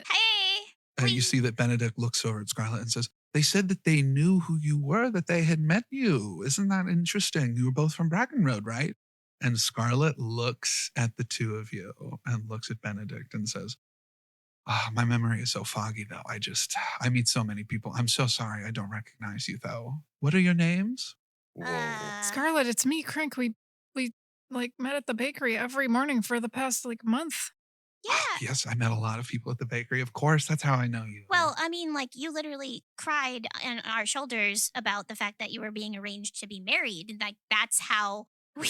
Scarlet. Hey. You see that Benedict looks over at Scarlet and says, they said that they knew who you were, that they had met you. Isn't that interesting? You were both from Brackenroad, right? And Scarlet looks at the two of you and looks at Benedict and says, my memory is so foggy, though. I meet so many people. I'm so sorry. I don't recognize you, though. What are your names? Scarlet, it's me, Crink. We met at the bakery every morning for the past month. Yeah. Yes, I met a lot of people at the bakery. Of course, that's how I know you. Well, I mean, you literally cried on our shoulders about the fact that you were being arranged to be married. That's how we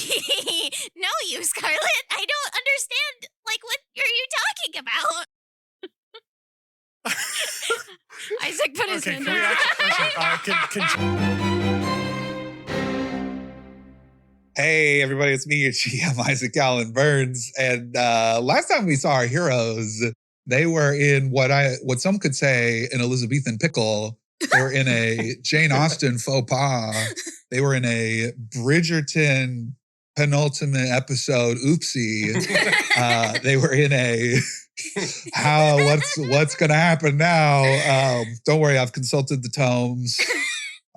know you, Scarlet. I don't understand, what are you talking about? Isaac put his hand Hey, everybody, it's me, your GM, Isaac Allen Burns. And last time we saw our heroes, they were in what some could say an Elizabethan pickle. They were in a Jane Austen faux pas. They were in a Bridgerton penultimate episode oopsie. They were in a what's going to happen now? Don't worry, I've consulted the tomes.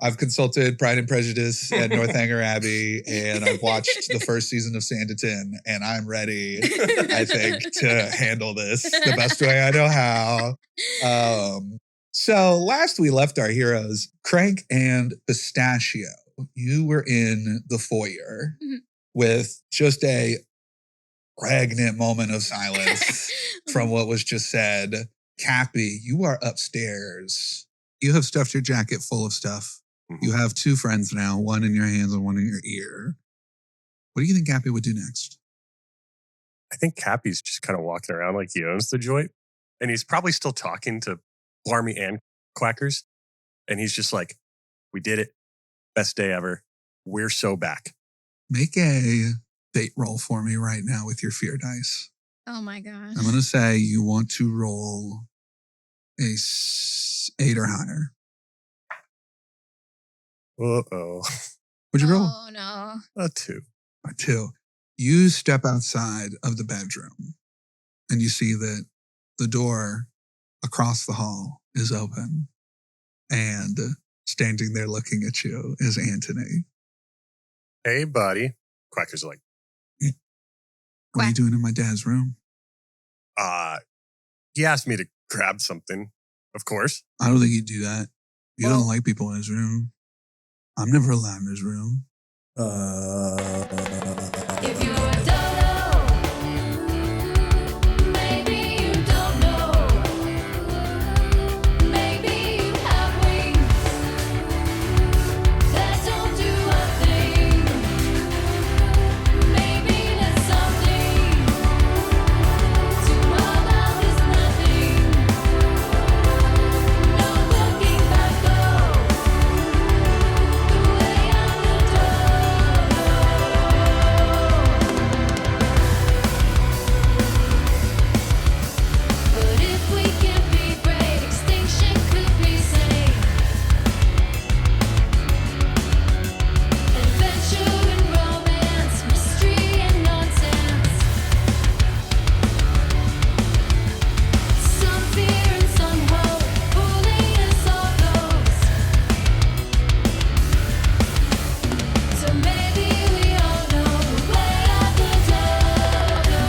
I've consulted Pride and Prejudice at Northanger Abbey, and I've watched the first season of Sanditon, and I'm ready, I think, to handle this the best way I know how. So last we left our heroes, Crank and Pistachio. You were in the foyer with just a pregnant moment of silence from what was just said. Kapi, you are upstairs. You have stuffed your jacket full of stuff. You have two friends now, one in your hands and one in your ear. What do you think Kapi would do next? I think Cappy's just kind of walking around like he owns the joint. And he's probably still talking to Blarmy and Quackers. And he's just like, we did it. Best day ever. We're so back. Make a fate roll for me right now with your fear dice. Oh my gosh. I'm going to say you want to roll a 8 or higher. Uh-oh. What'd you roll? Oh, no. A 2. A 2. You step outside of the bedroom and you see that the door across the hall is open, and standing there looking at you is Anthony. Hey, buddy. Quacker's like, what are you doing in my dad's room? he asked me to grab something, of course. I don't think he'd do that. He doesn't like people in his room. I'm never allowed in his room. If you're a dodo, maybe you don't know. Maybe you have wings that don't do a thing. Maybe there's something to all that is nothing. No looking back though, the way I'm a dodo. But if we can be great, extinction could be safe. Adventure and romance, mystery and nonsense. Some fear and some hope, bulliness all goes. So maybe we all know the way of the dodo.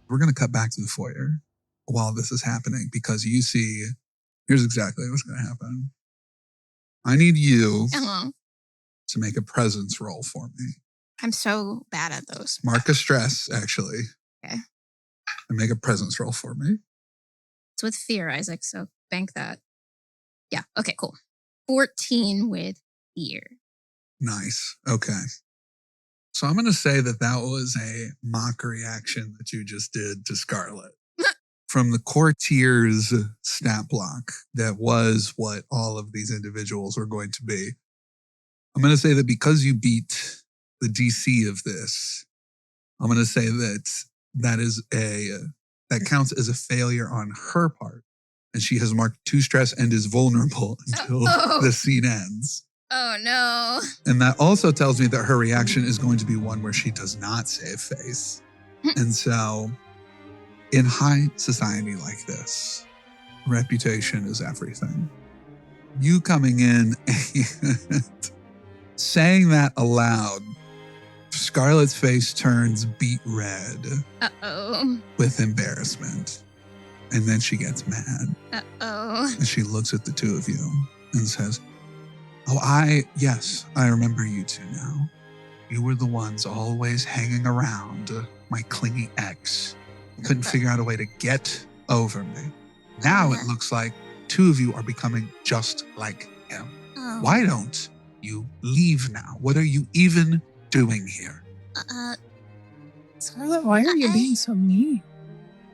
We're going to cut back to the foyer while this is happening, because you see, here's exactly what's going to happen. I need you to make a presence roll for me. I'm so bad at those. Mark a stress, actually. Okay. And make a presence roll for me. It's with fear, Isaac, so bank that. Yeah, okay, cool. 14 with fear. Nice. Okay. So I'm going to say that that was a mock reaction that you just did to Scarlet. From the courtier's stat block, that was what all of these individuals were going to be. I'm going to say that because you beat the DC of this, I'm going to say that that counts as a failure on her part. And she has marked 2 stress and is vulnerable until the scene ends. Oh, no. And that also tells me that her reaction is going to be one where she does not save face. And so, in high society like this, reputation is everything. You coming in and saying that aloud, Scarlett's face turns beet red Uh-oh. with embarrassment. And then she gets mad. Uh-oh. And she looks at the two of you and says, "Oh, yes, I remember you two now. You were the ones always hanging around my clingy ex. Couldn't figure out a way to get over me. Now it looks like two of you are becoming just like him. Oh. Why don't you leave now? What are you even doing here?" Scarlett, why are you being so mean?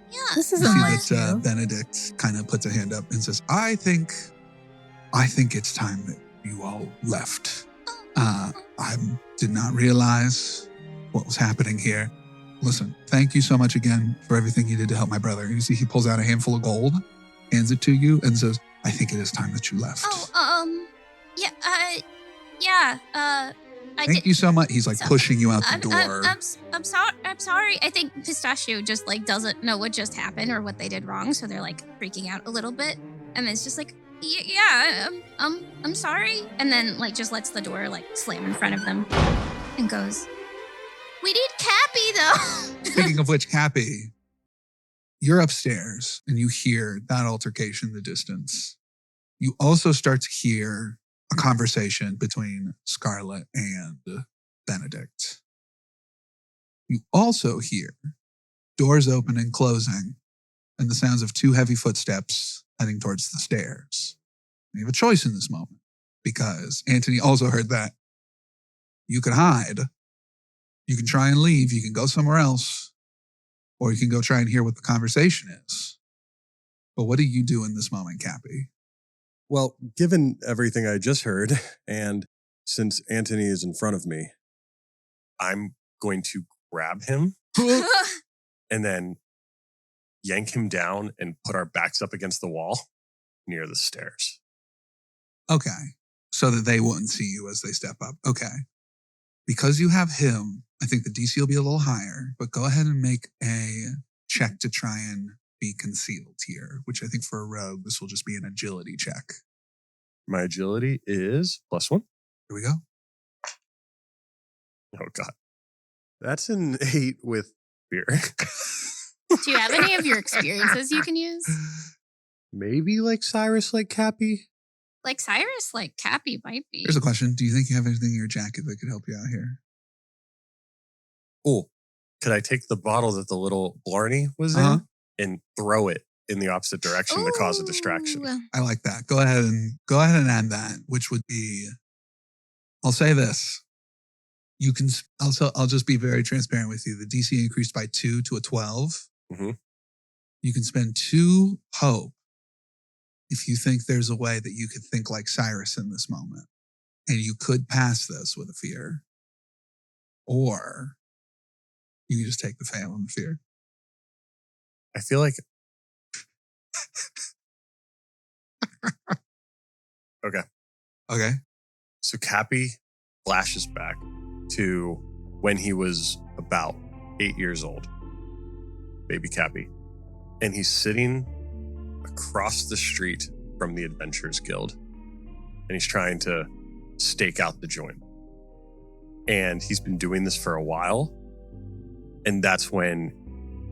Yeah. This You isn't see like that you. Benedict kind of puts a hand up and says, I think it's time that you all left. I did not realize what was happening here. Listen, thank you so much again for everything you did to help my brother. You see, he pulls out a handful of gold, hands it to you, and says, I think it is time that you left. Thank you so much. He's like pushing you out the door. I'm sorry. I think Pistachio just like doesn't know what just happened or what they did wrong, so they're like freaking out a little bit, and it's just like, I'm sorry, and then like just lets the door like slam in front of them, and goes, "We need Kapi though." Speaking of which, Kapi, you're upstairs and you hear that altercation in the distance. You also start to hear a conversation between Scarlett and Benedict. You also hear doors open and closing and the sounds of two heavy footsteps heading towards the stairs. You have a choice in this moment because Antony also heard that. You can hide. You can try and leave. You can go somewhere else. Or you can go try and hear what the conversation is. But what do you do in this moment, Kapi? Well, given everything I just heard, and since Antony is in front of me, I'm going to grab him and then yank him down and put our backs up against the wall near the stairs. Okay. So that they wouldn't see you as they step up. Okay. Because you have him, I think the DC will be a little higher, but go ahead and make a check to try and be concealed here, which I think for a rogue, this will just be an agility check. My agility is +1. Here we go. Oh, God. That's an 8 with fear. Do you have any of your experiences you can use? Maybe like Cyrus, like Kapi? Like Cyrus, like Kapi might be. Here's a question. Do you think you have anything in your jacket that could help you out here? Oh, could I take the bottle that the little Blarney was in and throw it in the opposite direction to cause a distraction? Ooh. I like that. Go ahead and add that, which would be, I'll say this. You can also, I'll just be very transparent with you. The DC increased by 2 to a 12. Mm-hmm. You can spend 2 hope if you think there's a way that you could think like Cyrus in this moment. And you could pass this with a fear. Or you can just take the fail and the fear. I feel like... Okay. So Kapi flashes back to when he was about 8 years old. Baby Kapi. And he's sitting across the street from the Adventurers Guild. And he's trying to stake out the joint. And he's been doing this for a while. And that's when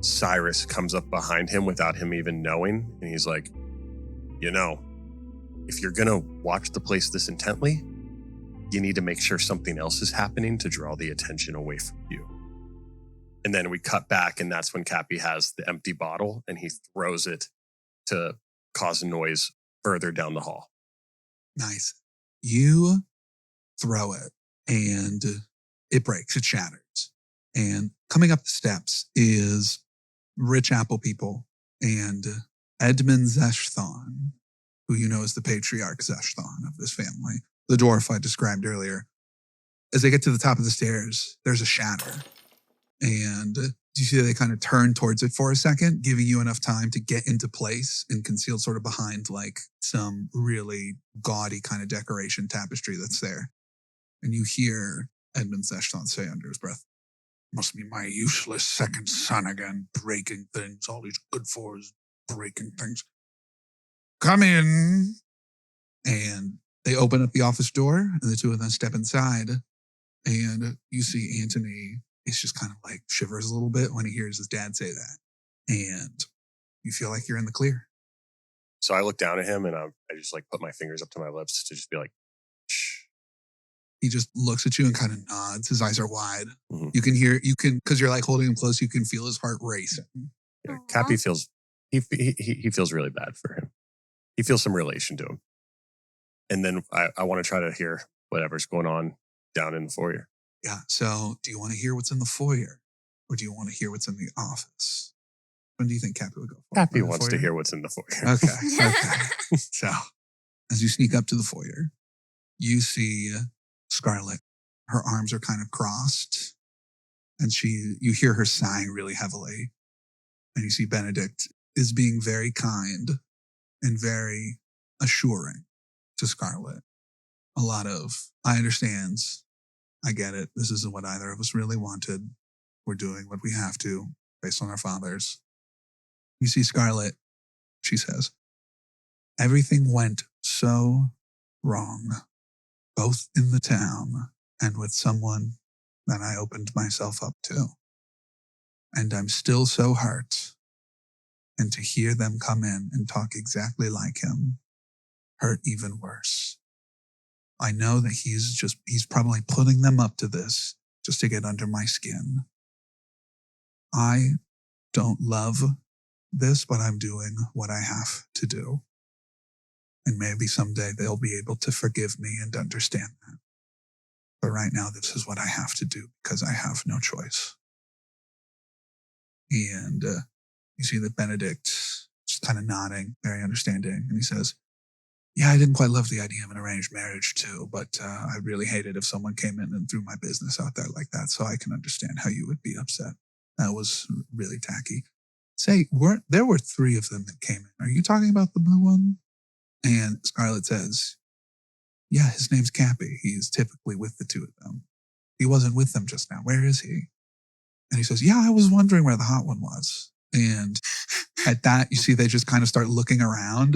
Cyrus comes up behind him without him even knowing. And he's like, you know, if you're going to watch the place this intently, you need to make sure something else is happening to draw the attention away from you. And then we cut back, and that's when Kapi has the empty bottle, and he throws it to cause a noise further down the hall. Nice. You throw it, and it breaks, it shatters. And coming up the steps is rich apple people and Edmund Zeshthon, who you know is the patriarch Zeshthon of this family, the dwarf I described earlier. As they get to the top of the stairs, there's a shatter. And you see they kind of turn towards it for a second, giving you enough time to get into place and concealed sort of behind like some really gaudy kind of decoration tapestry that's there. And you hear Edmund Zeshthon say under his breath, Must be my useless second son again, breaking things. All he's good for is breaking things. Come in. And they open up the office door, and the two of them step inside. And you see Anthony is just kind of like shivers a little bit when he hears his dad say that. And you feel like you're in the clear. So I look down at him and I just like put my fingers up to my lips to just be like, shh. He just looks at you and kind of nods. His eyes are wide. Mhm. Because you're like holding him close, you can feel his heart racing. Yeah, Aw. Kapi feels, he feels really bad for him. He feels some relation to him. And then I want to try to hear whatever's going on down in the foyer. Yeah. So do you want to hear what's in the foyer? Or do you want to hear what's in the office? When do you think Kapi would go for? Kapi In the wants to foyer? hear what's in the foyer. Okay. So as you sneak up to the foyer, you see Scarlet. Her arms are kind of crossed, and you hear her sighing really heavily. And you see Benedict is being very kind and very assuring to Scarlet. A lot of, I understand, I get it. This isn't what either of us really wanted. We're doing what we have to based on our fathers. You see Scarlet, she says, everything went so wrong, both in the town and with someone that I opened myself up to. And I'm still so hurt. And to hear them come in and talk exactly like him hurt even worse. I know that he's probably putting them up to this just to get under my skin. I don't love this, but I'm doing what I have to do. And maybe someday they'll be able to forgive me and understand that. But right now, this is what I have to do because I have no choice. And you see that Benedict just kind of nodding, very understanding. And he says, yeah, I didn't quite love the idea of an arranged marriage too, but I really hated if someone came in and threw my business out there like that. So I can understand how you would be upset. That was really tacky. Say, there were 3 of them that came in. Are you talking about the blue one? And Scarlet says, yeah, his name's Kapi. He's typically with the 2 of them. He wasn't with them just now. Where is he? And he says, yeah, I was wondering where the hot one was. And at that, you see they just kind of start looking around.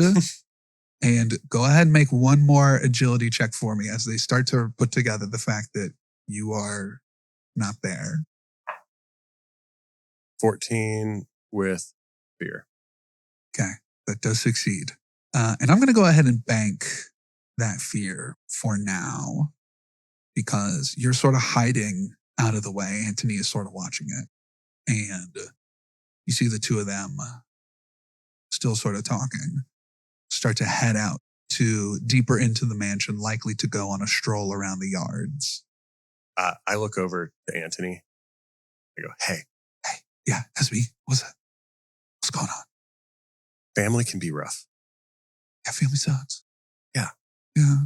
And go ahead and make one more agility check for me as they start to put together the fact that you are not there. 14 with fear. Okay, that does succeed. And I'm going to go ahead and bank that fear for now because you're sort of hiding out of the way. Anthony is sort of watching it. And you see the 2 of them still sort of talking, start to head out to deeper into the mansion, likely to go on a stroll around the yards. I look over to Anthony. I go, hey, Yeah, that's me. What's that? What's going on? family can be rough. Yeah, family sucks. Yeah. Yeah.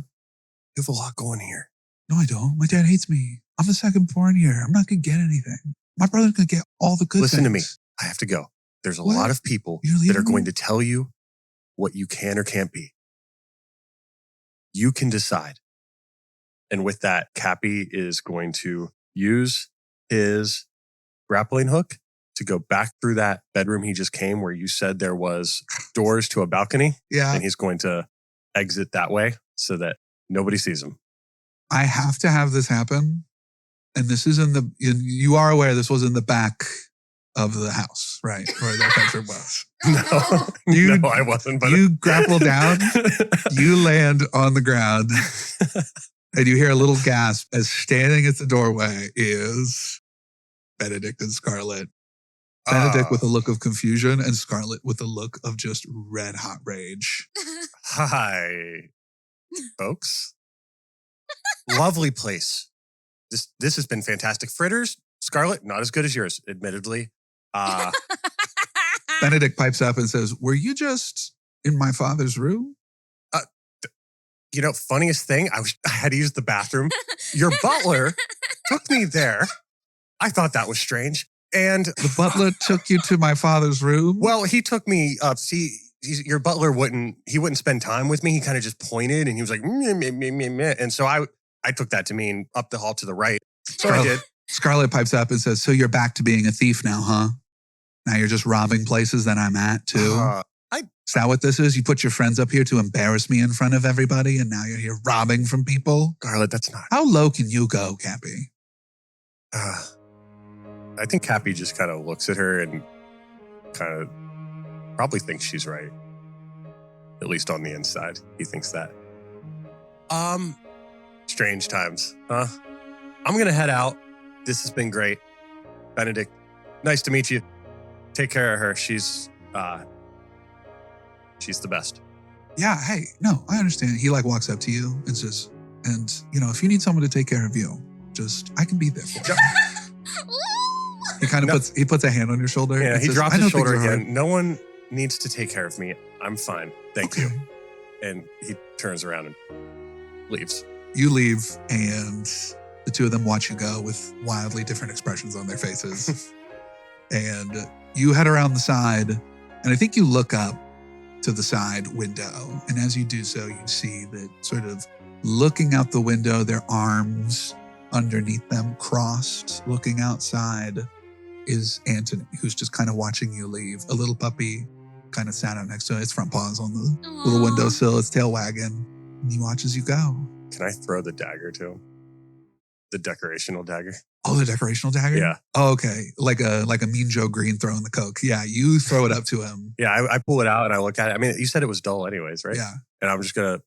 You have a lot going here. No, I don't. My dad hates me. I'm the second born here. I'm not going to get anything. My brother's going to get all the good Listen to me. things. I have to go. There's a What? lot of people You're that are leaving going me? to tell you what you can or can't be. You can decide. And with that, Kapi is going to use his grappling hook to go back through that bedroom he just came where you said there was doors to a balcony. Yeah. And he's going to exit that way so that nobody sees him. I have to have this happen. And this is you are aware this was in the back of the house, right? Where the bedroom was. No, You- no, I wasn't. But You grapple down, you land on the ground, and you hear a little gasp as standing at the doorway is Benedict and Scarlet. Benedict with a look of confusion and Scarlet with a look of just red hot rage. Hi, folks. Lovely place. This has been fantastic. Fritters, Scarlet, not as good as yours, admittedly. Benedict pipes up and says, were you just in my father's room? You know, funniest thing, I had to use the bathroom. Your butler took me there. I thought that was strange. And The butler took you to my father's room? well, he took me up. See, your butler wouldn't spend time with me. He kind of just pointed and he was like, meh, meh, meh, meh, meh. And so I took that to mean up the hall to the right. So I did. Scarlet pipes up and says, "So you're back to being a thief now, huh? Now you're just robbing places that I'm at too? Is that what this is? You put your friends up here to embarrass me in front of everybody, and now you're here robbing from people? Scarlet, that's not. How low can you go, Kapi?" I think Kapi just kind of looks at her and kind of probably thinks she's right. At least on the inside, he thinks that. Strange times, huh? I'm gonna head out. This has been great. Benedict, nice to meet you. Take care of her. She's the best. Yeah, hey, no, I understand. He like walks up to you and says, "And if you need someone to take care of you, I can be there for you." He kind of puts a hand on your shoulder. Yeah, and he says, drops "I know his shoulder things are hard." again. No one needs to take care of me. I'm fine. Thank you. Okay. And he turns around and leaves. You leave, and the two of them watch you go with wildly different expressions on their faces. And you head around the side, and I think you look up to the side window. And as you do so, you see that sort of looking out the window, their arms underneath them crossed, looking outside, is Anthony, who's just kind of watching you leave. A little puppy kind of sat out next to it, its front paws on the little windowsill, its tail wagging. And he watches you go. Can I throw the dagger to him? The decorational dagger? Oh, the decorational dagger? Yeah. Oh, okay. Like a Mean Joe Green throwing the Coke. Yeah, you throw it up to him. Yeah, I pull it out and I look at it. I mean, you said it was dull anyways, right? Yeah. And I'm just going to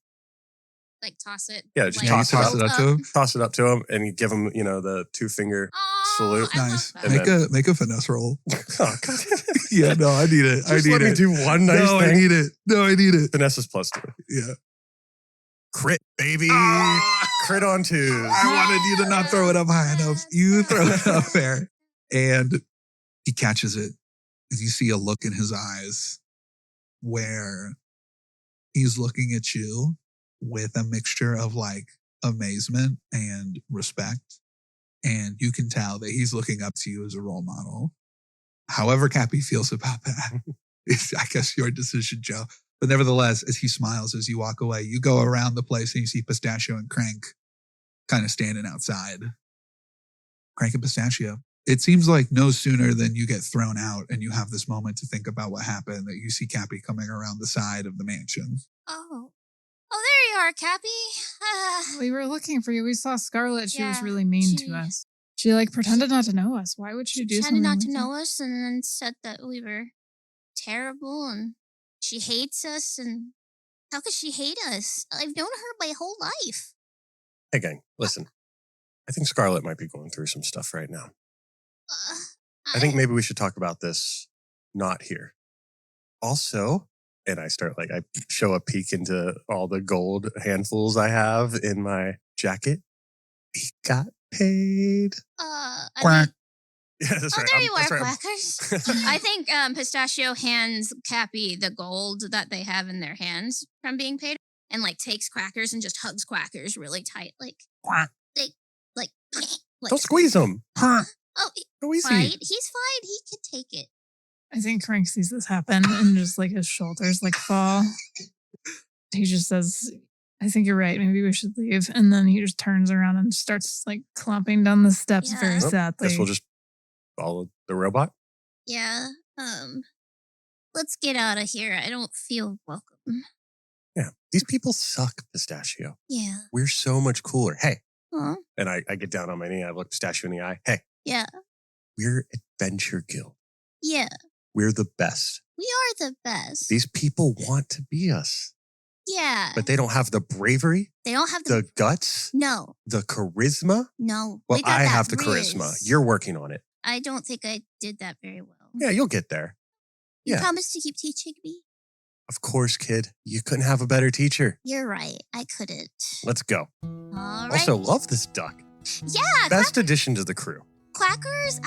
Like toss it. Yeah, just like, Yeah, you toss it toss it up to him. toss it up to him and you give him, the 2-finger salute. I love Nice. that. And Make a finesse roll. Oh, God. Yeah, no, I need it. Just let me do one nice no, thing. I need it. No, I need it. Vanessa's +2. Yeah. Crit, baby. Ah! Crit on 2s. I wanted you to not throw it up high enough. You throw it up there. And he catches it. And you see a look in his eyes where he's looking at you with a mixture of like amazement and respect. And you can tell that he's looking up to you as a role model. However Kapi feels about that is, I guess, your decision, Joe. But nevertheless, as he smiles as you walk away, you go around the place and you see Pistachio and Crank kind of standing outside. Crank and Pistachio. It seems like no sooner than you get thrown out and you have this moment to think about what happened that you see Kapi coming around the side of the mansion. Oh, there you are, Kapi. We were looking for you. We saw Scarlet. She was Yeah, really mean she- to us. She pretended not to know us. Why would she do pretended something not like to that? know us and then said that we were terrible and she hates us. And how could she hate us? I've known her my whole life. Hey, gang, listen. I think Scarlet might be going through some stuff right now. I think maybe we should talk about this not here. Also, and I show a peek into all the gold handfuls I have in my jacket. We got paid. I Quack. mean, Yeah, that's right. there you That's are, right. Quackers. I think Pistachio hands Kapi the gold that they have in their hands from being paid and takes Quackers and just hugs Quackers really tight. Quack. Like Don't squeeze him. Oh, Go easy. right. He's fine. He can take it. I think Crank sees this happen and just his shoulders fall. He just says, I think you're right. Maybe we should leave. And then he just turns around and starts clumping down the steps Yeah. very Well, sadly. Guess we'll just follow the robot. Yeah. Let's get out of here. I don't feel welcome. Yeah. These people suck, Pistachio. Yeah. We're so much cooler. Hey. Huh? And I get down on my knee. I look Pistachio in the eye. Hey. Yeah. We're Adventure Guild. Yeah. We're the best. We are the best. These people want to be us, yeah. but they don't have the bravery, they don't have the guts, No. the charisma. No. Well, we got I that have the riz. charisma. You're working on it. I don't think I did that very well. Yeah, you'll get there. You yeah. promised to keep teaching me? Of course, kid. You couldn't have a better teacher. You're right. I couldn't. Let's go. All right. Also, love this duck. yeah. Best addition to the crew. Quackers,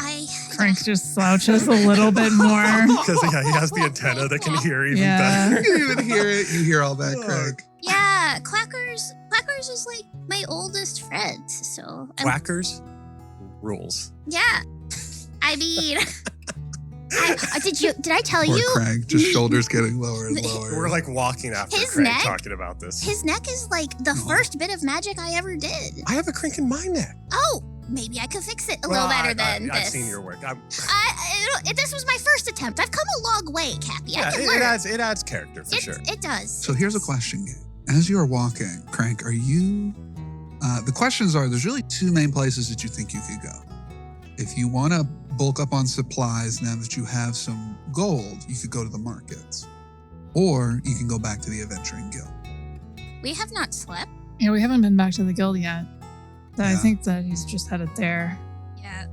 Crank just slouches a little bit more. Because he has the antenna that can hear even Yeah. better. You can even hear it. You hear all that, Craig. Yeah, Quackers is my oldest friend. So Quackers rules. yeah. I mean, did I tell Poor you? Craig, just shoulders getting lower and lower. We're walking after His Craig neck? talking about this. His neck is the Aw. first bit of magic I ever did. I have a crink in my neck. Oh, maybe I could fix it a little better than this. I've seen your work. This was my first attempt. I've come a long way, Kapi. I Yeah, can learn. it adds character for sure. It does. So here's a question. As you are walking, Crank, are you... the questions are, there's really two main places that you think you could go. If you want to bulk up on supplies now that you have some gold, you could go to the markets. Or you can go back to the Adventuring Guild. We have not slept. Yeah, we haven't been back to the guild yet. So I Yeah. think that he's just headed there. Yeah.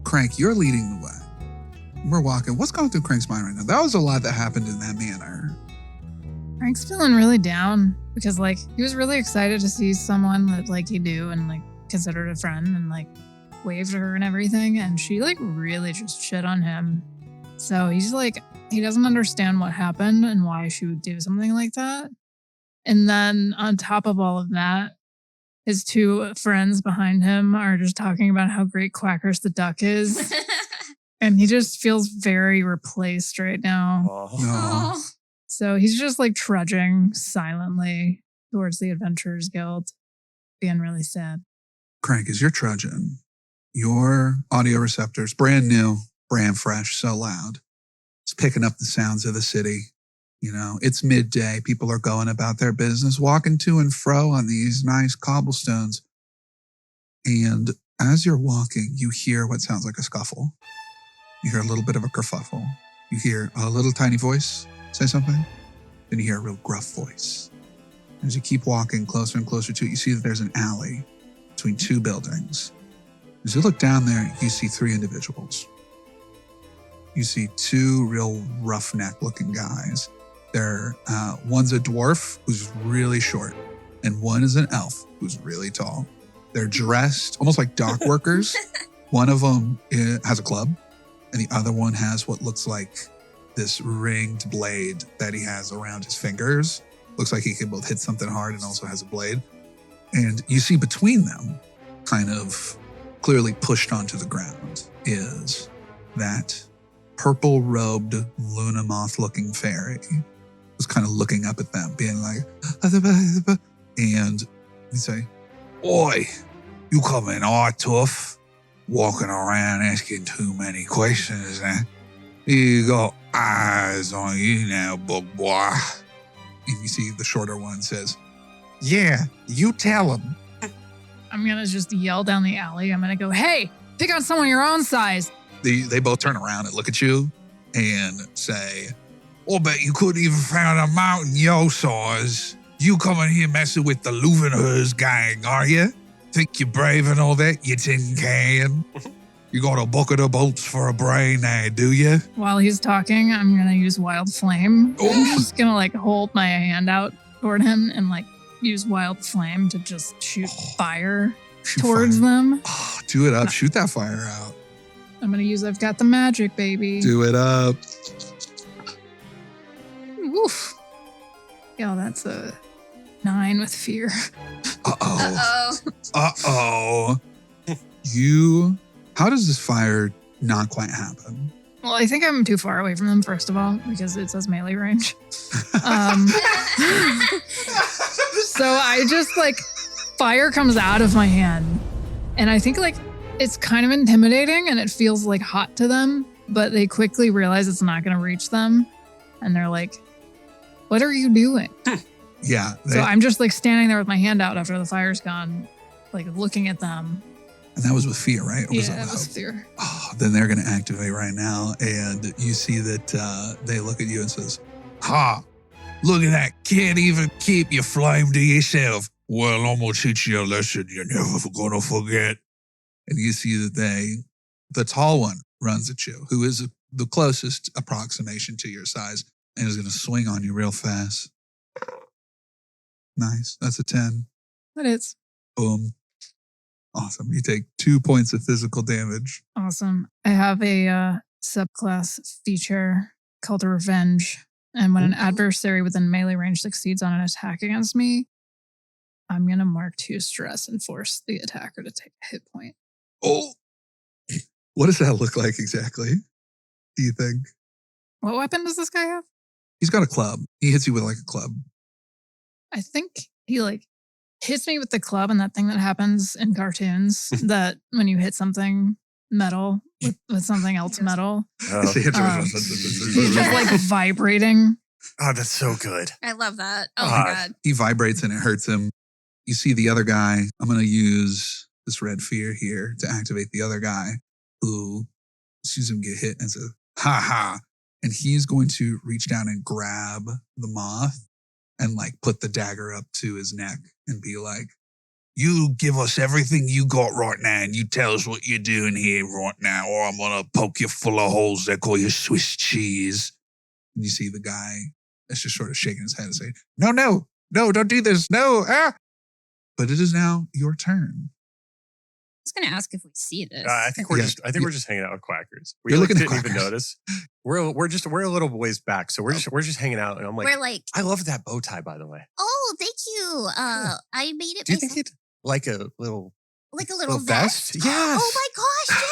Crank, you're leading the way. We're walking. What's going through Crank's mind right now? That was a lot that happened in that manor. Frank's feeling really down because, like, he was really excited to see someone that, like, he knew and, like, considered a friend and, like, waved to her and everything. And she, like, really just shit on him. So he's like, he doesn't understand what happened and why she would do something like that. And then on top of all of that, his two friends behind him are just talking about how great Quackers the Duck is. And he just feels very replaced right now. Oh. No. So he's just like trudging silently towards the Adventurers Guild, being really sad. Crank, as you're trudging, your audio receptors, brand new, brand fresh, so loud, it's picking up the sounds of the city. You know, it's midday. People are going about their business, walking to and fro on these nice cobblestones. And as you're walking, you hear what sounds like a scuffle. You hear a little bit of a kerfuffle. You hear a little tiny voice say something. Then you hear a real gruff voice. As you keep walking closer and closer to it, you see that there's an alley between two buildings. As you look down there, you see three individuals. You see two real roughneck-looking guys. One's a dwarf who's really short, and one is an elf who's really tall. They're dressed almost like dock workers. One of them has a club, and the other one has what looks like this ringed blade that he has around his fingers. Looks like he can both hit something hard and also has a blade. And you see between them, kind of clearly pushed onto the ground, is that purple-robed Luna Moth-looking fairy. Was kind of looking up at them, being like, and you say, "Oi, you coming all tough, walking around asking too many questions, eh? You got eyes on you now, bug boy." And you see the shorter one says, "Yeah, you tell him." I'm going to just yell down the alley. I'm going to go, hey, pick on someone your own size. They both turn around and look at you and say, "I bet you couldn't even find a mountain your size. You coming here messing with the Leuvenhurst gang, are you? Think you're brave and all that, you tin can? You got a bucket of bolts for a brain now, do you?" While he's talking, I'm going to use Wild Flame. Oh. I'm just going to like hold my hand out toward him and like use Wild Flame to just shoot fire Shoot towards fire. them. Oh, do it up. Shoot that fire out. I'm going to use I've Got the Magic, baby. Do it up. Oof. Yeah, that's a 9 with fear. Uh-oh. Uh-oh. Uh-oh. How does this fire not quite happen? Well, I think I'm too far away from them, first of all, because it says melee range. So I just like, fire comes out of my hand. And I think like it's kind of intimidating and it feels like hot to them, but they quickly realize it's not going to reach them. And they're like, what are you doing? Yeah. So I'm just like standing there with my hand out after the fire's gone, like looking at them. and that was with fear, right? Or was Yeah, that it with was hope? fear. Oh, then they're going to activate right now. And you see that they look at you and says, "Ha, look at that. Can't even keep your flame to yourself. Well, I'm going to teach you a lesson you're never going to forget." And you see that the tall one runs at you, who is the closest approximation to your size, and is going to swing on you real fast. Nice. That's a 10. That is Boom. Awesome. You take 2 points of physical damage. awesome. I have a subclass feature called Revenge. And when an adversary within melee range succeeds on an attack against me, I'm going to mark 2 stress and force the attacker to take a hit point. Oh, what does that look like exactly? Do you think? What weapon does this guy have? He's got a club. He hits you with like a club. I think he like hits me with the club and that thing that happens in cartoons that when you hit something metal with something else metal, It's the hit- he's just like vibrating. Oh, that's so good. I love that. Oh God. my god. He vibrates and it hurts him. You see the other guy. I'm going to use this red fear here to activate the other guy who sees him get hit and says, ha ha. And he's going to reach down and grab the moth and like put the dagger up to his neck and be like, you give us everything you got right now and you tell us what you're doing here right now, or I'm going to poke you full of holes that call you Swiss cheese. And you see the guy that's just sort of shaking his head and saying, no, don't do this. No. But it is now your turn. I was going to ask if we see this. I think we're Yeah. we're just hanging out with quackers. We You're looking at didn't even quackers. notice. We're a little ways back, so we're just hanging out, and I'm like, We're like, I love that bow tie, by the way. oh, thank you. I made it Do you myself. think it like a little Like a little little vest? Yes. Oh my gosh,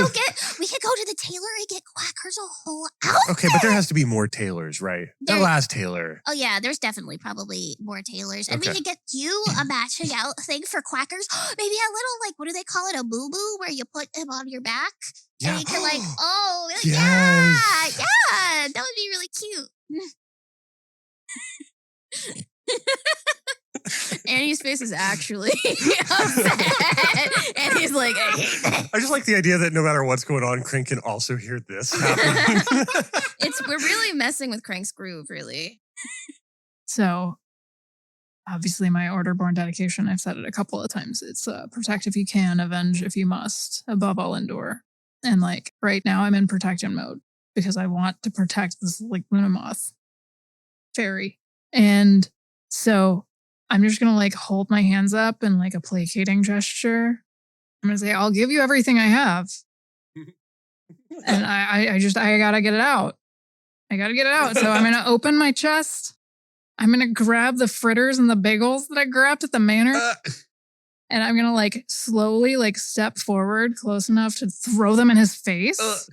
yes. We could go to the tailor and get Quackers a whole outfit. Okay, but there has to be more tailors, right? The There- last tailor. Oh yeah, there's definitely probably more tailors. And Okay. we could get you a matching out thing for Quackers. Maybe a little, like, what do they call it? A boo-boo where you put him on your back. Yeah. And you can like, oh, Yes. yeah, that would be really cute. Annie's face is actually upset. And he's like, I hate that. I just like the idea that no matter what's going on, Crink can also hear this happen. We're really messing with Crank's groove, really. So obviously my Orderborn dedication, I've said it a couple of times. It's protect if you can, avenge if you must, above all endure. And like right now I'm in protection mode because I want to protect this like Lunamoth fairy. And so I'm just going to like hold my hands up in like a placating gesture. I'm going to say, I'll give you everything I have. And I got to get it out. I got to get it out. So I'm going to open my chest. I'm going to grab the fritters and the bagels that I grabbed at the manor. And I'm going to like slowly like step forward close enough to throw them in his face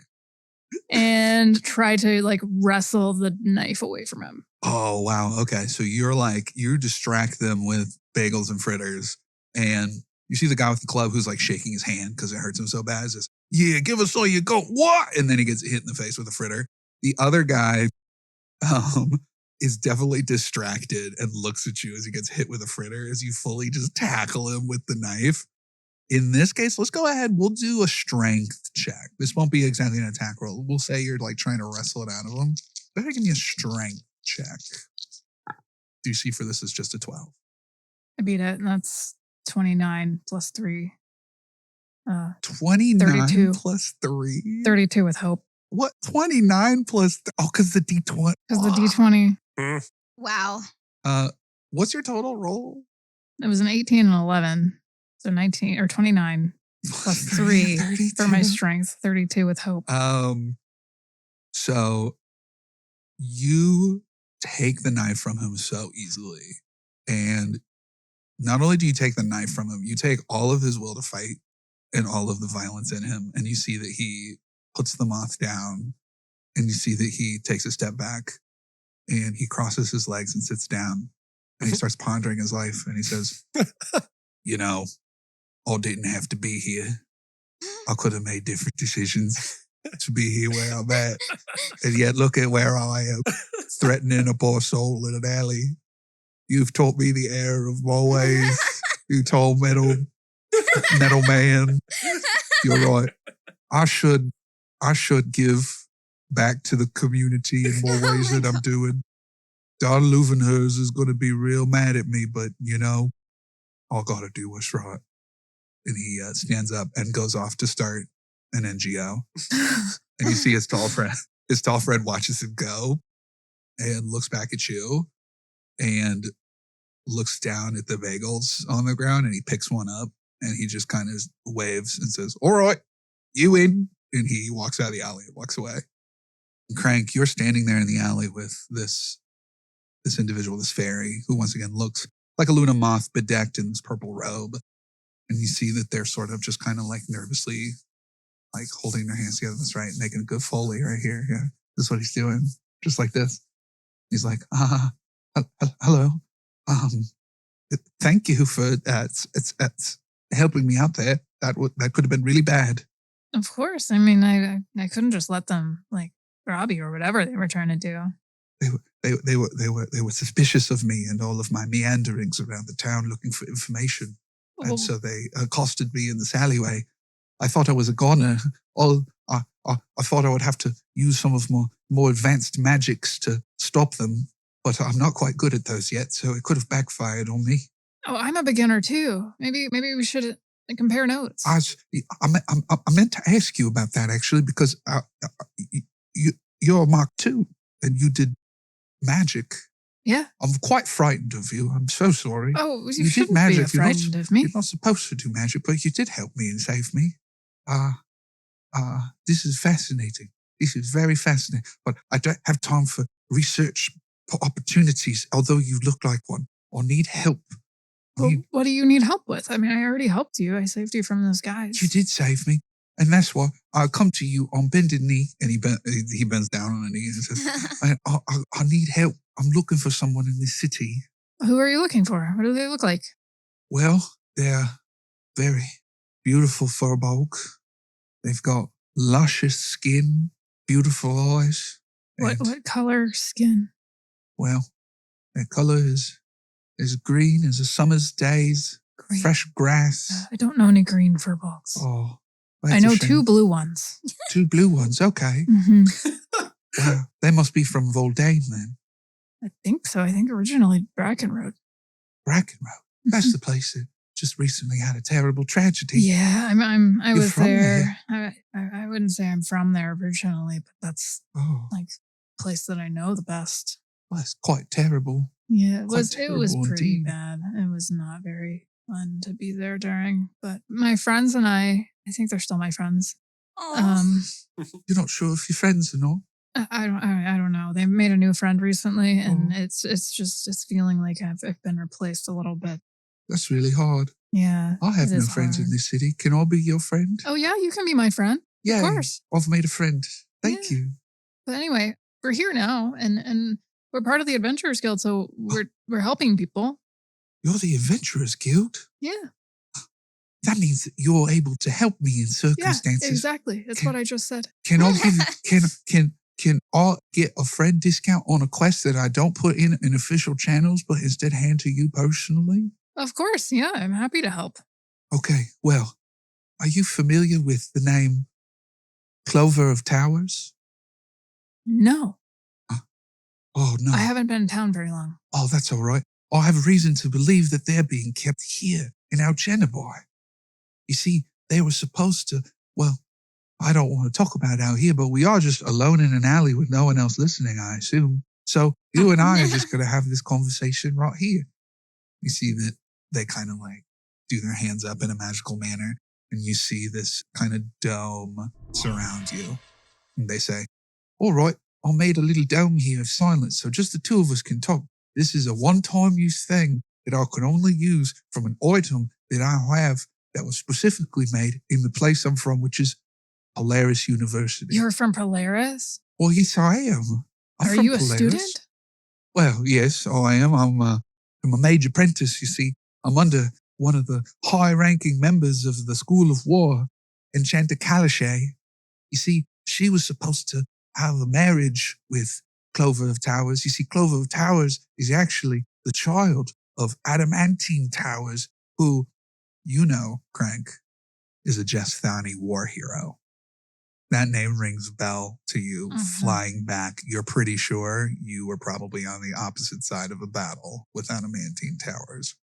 and try to like wrestle the knife away from him. Oh, wow. Okay. So you distract them with bagels and fritters. And you see the guy with the club who's like shaking his hand because it hurts him so bad. Says, yeah, give us all you got. What? And then he gets hit in the face with a fritter. The other guy is definitely distracted and looks at you as he gets hit with a fritter as you fully just tackle him with the knife. In this case, let's go ahead. We'll do a strength check. This won't be exactly an attack roll. We'll say you're like trying to wrestle it out of him. Go ahead and give me a strength check. DC for this is just a 12. I beat it, and that's 29 plus 3. 29 32. plus 3? 32 with hope. What? 29 plus... Oh, because the D20. Because the D20, Wow. What's your total roll? it was an 18 and 11. So 19 or 29 plus 3 for my 32. strength, 32 with hope. So you take the knife from him so easily. And not only do you take the knife from him, you take all of his will to fight and all of the violence in him. And you see that he puts the moth down and you see that he takes a step back and he crosses his legs and sits down and he starts pondering his life. And he says, you know, all didn't have to be here. I could have made different decisions to be here where I'm at. And yet look at where I am, threatening a poor soul in an alley. You've taught me the error of my ways. You told metal man. You're right. I should give back to the community in more ways than I'm doing. Don Leuvenhurst is going to be real mad at me, but you know, all got to do what's right. And he stands up and goes off to start an NGO. And you see his tall friend. His tall friend watches him go and looks back at you and looks down at the bagels on the ground and he picks one up and he just kind of waves and says, all right, you in. And he walks out of the alley and walks away. And Crank, you're standing there in the alley with this individual, this fairy, who once again looks like a Luna moth bedecked in this purple robe. And you see that they're sort of just kind of like nervously like holding their hands together. That's right. Making a good Foley right here. Yeah. This is what he's doing. Just like this. He's like, hello. Thank you for it's helping me out there. That could have been really bad. Of course. I mean, I couldn't just let them like rob you or whatever they were trying to do. They were suspicious of me and all of my meanderings around the town looking for information, Well, and so they accosted me in this alleyway. I thought I was a goner. I thought I would have to use some of more advanced magics to stop them, but I'm not quite good at those yet, so it could have backfired on me. oh, I'm a beginner too. Maybe we should compare notes. I meant to ask you about that actually, because you're Mark II and you did magic. Yeah. I'm quite frightened of you. I'm so sorry. Oh, you did shouldn't magic. be frightened of me. You're not supposed to do magic, but you did help me and save me. This is fascinating. This is very fascinating. But I don't have time for research opportunities, although you look like one, or need help. Well, what do you need help with? I mean, I already helped you. I saved you from those guys. You did save me. And that's why I come to you on bended knee. And he bends down on a knee and says, I need help. I'm looking for someone in this city. Who are you looking for? What do they look like? Well, they're very beautiful furbolg. They've got luscious skin, beautiful eyes. What color skin? Well, their color is green as a summer's days, Green. fresh grass. I don't know any green furbolgs. Oh, I know two blue ones. Two blue ones, okay. Mm-hmm. Wow, they must be from Voldane then. I think so. I think originally Bracken Road. Bracken Road. That's the place that just recently had a terrible tragedy. Yeah, I You're was from there. I wouldn't say I'm from there originally, but that's Oh, like the place that I know the best. well, that's quite terrible. Yeah, it Quite was terrible pretty indeed. bad. It was not very fun to be there during. But my friends and I think they're still my friends. Oh, You're not sure if you're friends or not? I don't know. They made a new friend recently, and Oh. it's feeling like I've been replaced a little bit. That's really hard. Yeah, I have it no is friends in hard. this city. Can I be your friend? Oh yeah, you can be my friend. Yeah, Of course. I've made a friend. Thank Yeah. you. But anyway, we're here now, and we're part of the Adventurers Guild, so we're helping people. You're the Adventurers Guild. Yeah, That means that you're able to help me in yeah, circumstances. exactly. That's what I just said. Can I give can I get a friend discount on a quest that I don't put in official channels, but instead hand to you personally? Of course, yeah, I'm happy to help. Okay, well, are you familiar with the name Clover of Towers? No, Oh no. I haven't been in town very long. Oh, that's all right. I have reason to believe that they're being kept here in Algenabar. You see, they were supposed to, well, I don't want to talk about it out here, but we are just alone in an alley with no one else listening, I assume. So you and I are just going to have this conversation right here. You see that they kind of like do their hands up in a magical manner, and you see this kind of dome surround you. And they say, all right, I made a little dome here of silence, so just the two of us can talk. This is a one-time use thing that I can only use from an item that I have that was specifically made in the place I'm from, which is Polaris University. You're from Polaris? Well, yes, I am. I'm Are from you a Polaris. student? Well, yes, I am. I'm a mage apprentice, you see. I'm under one of the high-ranking members of the School of War, Enchanter Kalashay. You see, she was supposed to have a marriage with Clover of Towers. You see, Clover of Towers is actually the child of Adamantine Towers, who, you know, Crank, is a Jesthani war hero. That name rings a bell to you. Flying back, you're pretty sure you were probably on the opposite side of a battle with Adamantine Towers.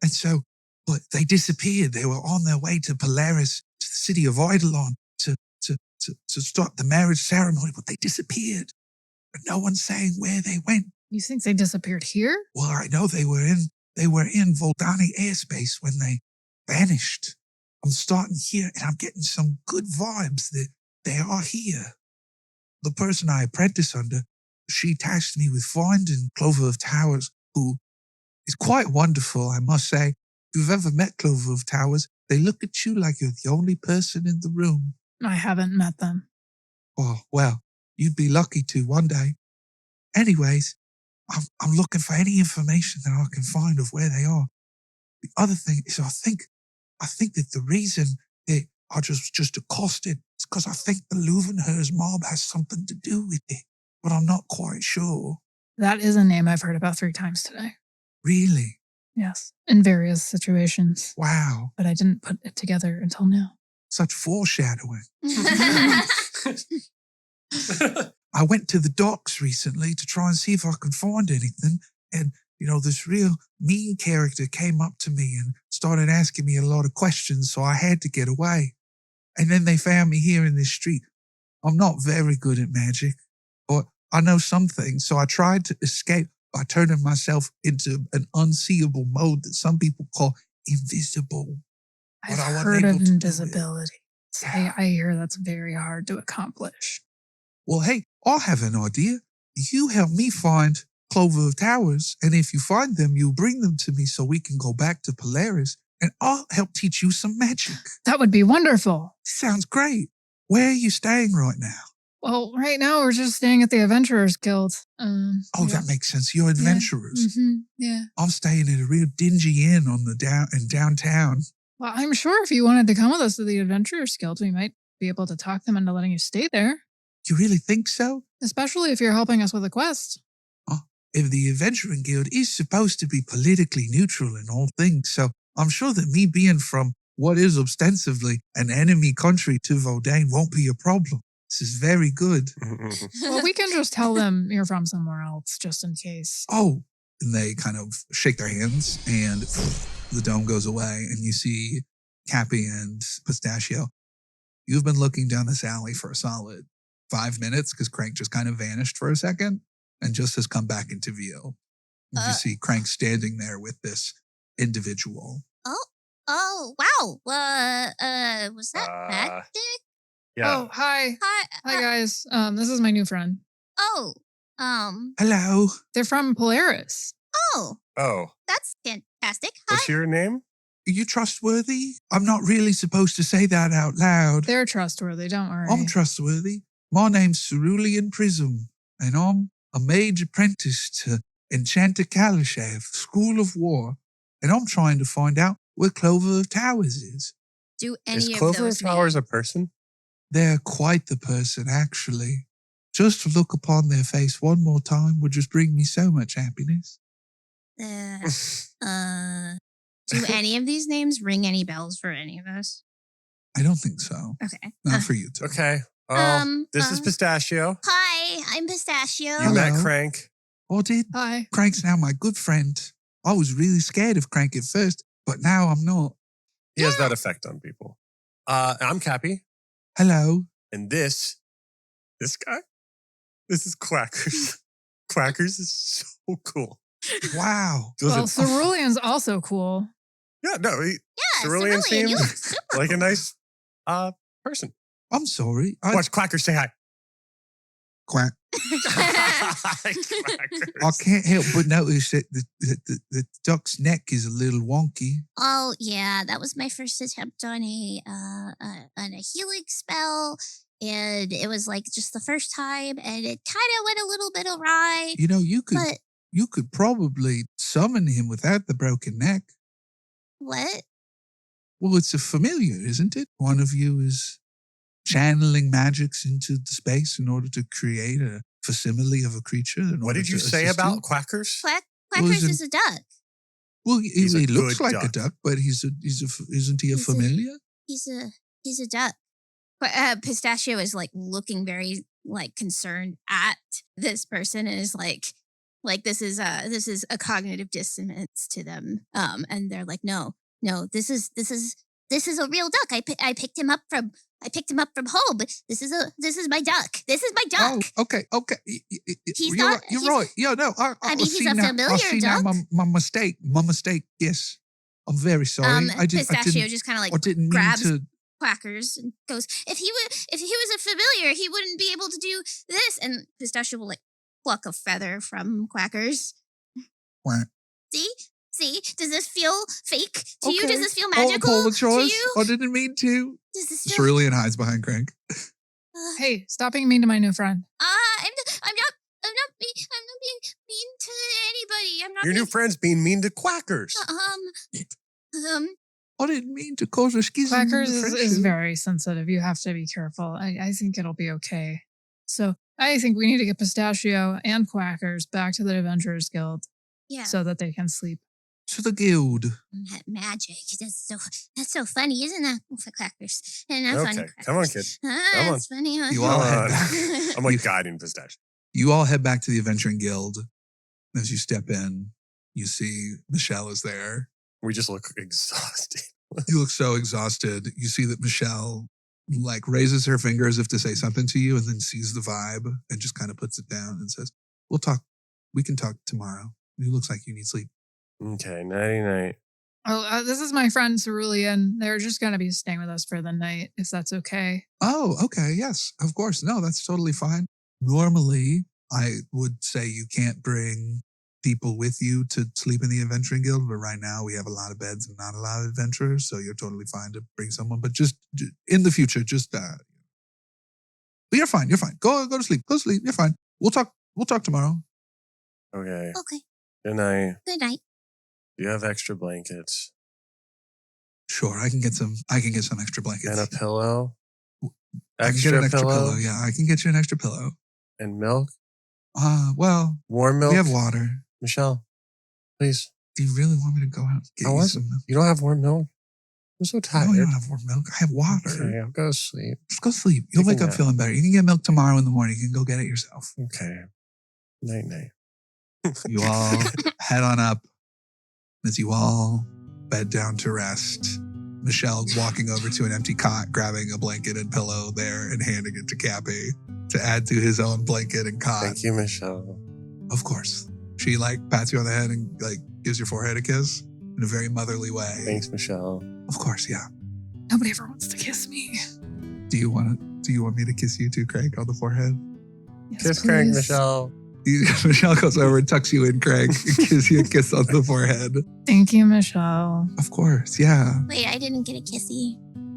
And so, but they disappeared. They were on their way to Polaris, to the city of Eidolon, to start the marriage ceremony, but they disappeared. But no one's saying where they went. You think they disappeared here? Well, I know they were in Voldani airspace when they vanished. I'm starting here and I'm getting some good vibes that they are here. The person I apprentice under, she tasked me with finding Clover of Towers, who is quite wonderful, I must say. If you've ever met Clover of Towers, they look at you like you're the only person in the room. I haven't met them. Oh, well, you'd be lucky to one day. Anyways, I'm looking for any information that I can find of where they are. The other thing is, I think that the reason they are just accosted is because I think the Leuvenhurst mob has something to do with it, but I'm not quite sure. That is a name I've heard about 3 times today. Really? Yes, in various situations. Wow. But I didn't put it together until now. Such foreshadowing. I went to the docks recently to try and see if I could find anything. And, this real mean character came up to me and started asking me a lot of questions, so I had to get away. And then they found me here in this street. I'm not very good at magic, but I know some things, so I tried to escape by turning myself into an unseeable mode that some people call invisible. I've But I wasn't heard of able to do it. invisibility. I hear that's very hard to accomplish. Well, hey, I have an idea. You help me find Clover of Towers, and if you find them, you bring them to me so we can go back to Polaris, and I'll help teach you some magic. That would be wonderful. Sounds great. Where are you staying right now? Well, right now we're just staying at the Adventurers Guild. Oh, yeah. that makes sense. You're adventurers. Yeah. I'm staying at a real dingy inn in downtown. Well, I'm sure if you wanted to come with us to the Adventurers Guild, we might be able to talk them into letting you stay there. You really think so? Especially if you're helping us with a quest. If the Adventuring Guild is supposed to be politically neutral in all things, so I'm sure that me being from what is ostensibly an enemy country to Vaudain won't be a problem. This is very good. Well, we can just tell them you're from somewhere else, just in case. Oh, and they kind of shake their hands and the dome goes away and you see Kapi and Pistachio. You've been looking down this alley for a solid 5 minutes because Crank just kind of vanished for a second and just has come back into view. And you see Crank standing there with this individual. Oh, wow. Was that magic? Yeah. Oh, hi. Hi. Hi, guys. This is my new friend. Hello. They're from Polaris. Oh, That's fantastic. Hi. what's your name? Are you trustworthy? I'm not really supposed to say that out loud. They're trustworthy, don't worry. I'm trustworthy. My name's Cerulean Prism, and I'm a mage apprentice to Enchanter Kalashav, School of War, and I'm trying to find out where Clover of Towers is. Do any Is of Clover those of Towers names- a person? They're quite the person, actually. Just to look upon their face one more time would just bring me so much happiness. Do any of these names ring any bells for any of us? I don't think so. Okay. Not for you two. Okay. Oh, this is Pistachio. Hi, I'm Pistachio. You Hello. met Crank. Oh, did Hi. Crank's now my good friend. I was really scared of Crank at first, but now I'm not. He has that effect on people. I'm Kapi. Hello. And this guy, this is Quackers. Quackers is so cool. Wow. Well, Cerulean's also cool. Yeah, no, Yeah, Cerulean Cerulean, you look seems super like a cool. nice person. I'm sorry. Watch Quackers say hi. Quack. Hi, I Quackers. can't help but notice that the duck's neck is a little wonky. Oh yeah, that was my first attempt on a healing spell, and it was like just the first time, and it kind of went a little bit awry. You know, you But could probably summon him without the broken neck. what? Well, it's a familiar, isn't it? One of you is channeling magics into the space in order to create a facsimile of a creature. What did you say about Quackers? Quackers Well, is a duck. Well, He's a he looks good like a duck. duck, but isn't he a He's a- familiar? He's a duck. But Pistachio is like looking very like concerned at this person and is like this is a cognitive dissonance to them. And they're like, no, This is a real duck. I picked him up from home. This is my duck. This is my duck. Oh, okay. He's you're not- right. You're he's- right. Yeah, no. I mean, he's see a now. I familiar see now duck. my mistake. My mistake. Yes, I'm very sorry. Pistachio just kind of I like didn't mean grabs to. Quackers and goes, if he was a familiar, he wouldn't be able to do this. And Pistachio will like pluck a feather from Quackers. Quack. See, does this feel fake to you? Does Okay. this feel I'll magical to apologize. you? I didn't mean to. Does this feel? Cerulean hides behind Crank. Hey, stop being mean to my new friend. I'm not being mean to anybody. I'm not Your new friend's being mean to quackers. I didn't mean to cause a schism. in the Quackers is friendship. very sensitive. You have to be careful. I think it'll be okay. So I think we need to get Pistachio and Quackers back to the Adventurers Guild Yeah. so that they can sleep. To the guild. That magic. That's so funny, isn't that? For Quackers. And that's funny. Okay, come on, kid. Come on. That's funny. Huh? You all Come head on. back. I'm like guiding Pistachio. You all head back to the Adventuring Guild. As you step in, you see Michelle is there. We just look exhausted. You look so exhausted. You see that Michelle like raises her finger as if to say something to you and then sees the vibe and just kind of puts it down and says, "We'll talk. We can talk tomorrow. It looks like you need sleep." Okay, nighty night. Oh, this is my friend Cerulean. They're just going to be staying with us for the night, if that's okay. Oh, okay. Yes, of course. No, that's totally fine. Normally, I would say you can't bring people with you to sleep in the Adventuring Guild, but right now we have a lot of beds and not a lot of adventurers, so you're totally fine to bring someone. But just in the future, but you're fine. You're fine. Go to sleep. Go to sleep. You're fine. We'll talk tomorrow. Okay. Okay. Good night. Good night. Do you have extra blankets Sure, I can get some extra blankets. and a pillow? I can get an extra pillow. Yeah, I can get you an extra pillow. And milk? Well, Warm milk? we have water. Michelle, please. Do you really want me to go out and get I you want some milk? You don't have warm milk? I'm so tired. No, you don't have warm milk. I have water. Okay, I'll go to sleep. Just go sleep. You'll Take a wake up nap. feeling better. You can get milk tomorrow in the morning. You can go get it yourself. Okay. Night night. You all head on up. As you all bed down to rest, Michelle walking over to an empty cot, grabbing a blanket and pillow there and handing it to Kapi to add to his own blanket and cot. Thank you, Michelle. Of course. She like pats you on the head and like gives your forehead a kiss in a very motherly way. Thanks, Michelle. Of course, yeah. Nobody ever wants to kiss me. Do you want me to kiss you too, Craig, on the forehead? Yes, Kiss Craig, please. Michelle. Michelle goes over and tucks you in, Craig, and gives you a kiss on the forehead. Thank you, Michelle. Of course, yeah. Wait, I didn't get a kissy.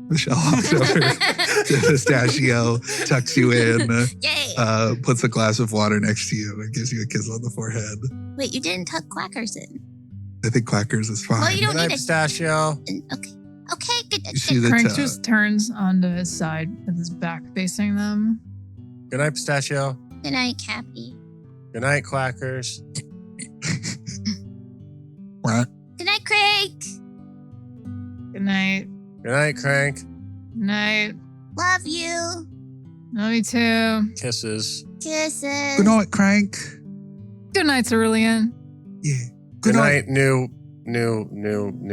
Michelle hops over to Pistachio, tucks you in, Yay. puts a glass of water next to you, and gives you a kiss on the forehead. Wait, you didn't tuck Quackers in. I think Quackers is fine. Well, you don't Good night, need a. Pistachio. Okay. Okay. Good. You see that Crank just turns onto his side with his back facing them. Good night, Pistachio. Good night, Kapi. Good night, Quackers. What? Good night, Craig. Good night. Good night, Crank. Good night. Love you. Love you too. Kisses. Kisses. Good night, Crank. Good night, Cerulean. Yeah. Good night, new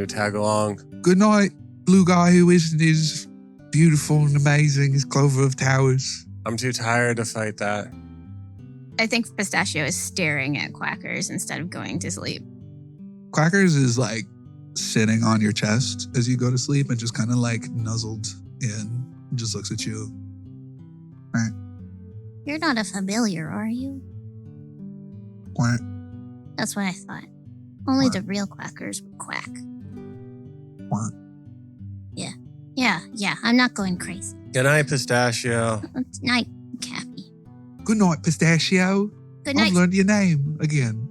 tag along. Good night, blue guy who isn't as beautiful and amazing as Clover of Towers. I'm too tired to fight that. I think Pistachio is staring at Quackers instead of going to sleep. Quackers is like sitting on your chest as you go to sleep and just kind of like nuzzled in and just looks at you. You're not a familiar, are you? Quack. That's what I thought. Only Quack. the real Quackers would quack. Quack. Yeah. I'm not going crazy. Good night, Pistachio. Good night, Kapi. Good night, Pistachio. Good I've night. learned your name again.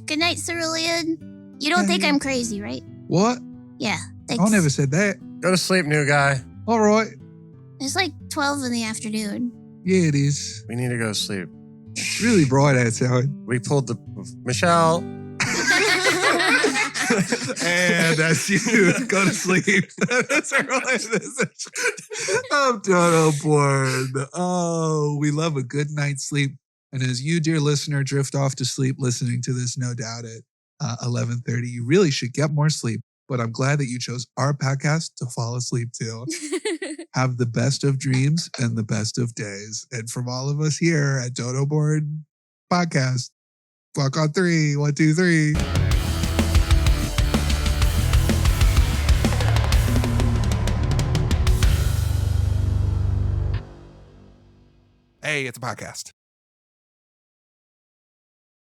Good night, Cerulean. You don't think I'm crazy, right? What? Yeah. Thanks. I never said that. Go to sleep, new guy. All right. It's like 12 in the afternoon. Yeah, it is. We need to go to sleep. It's really bright outside. We pulled the Michelle. And as you go to sleep, that's our last message. I'm DodoBorne. Oh, we love a good night's sleep. And as you, dear listener, drift off to sleep listening to this, no doubt at 11:30, you really should get more sleep. But I'm glad that you chose our podcast to fall asleep to. Have the best of dreams and the best of days. And from all of us here at DodoBorne Podcast, walk on 3. 1, 2, 3. Hey, it's a podcast.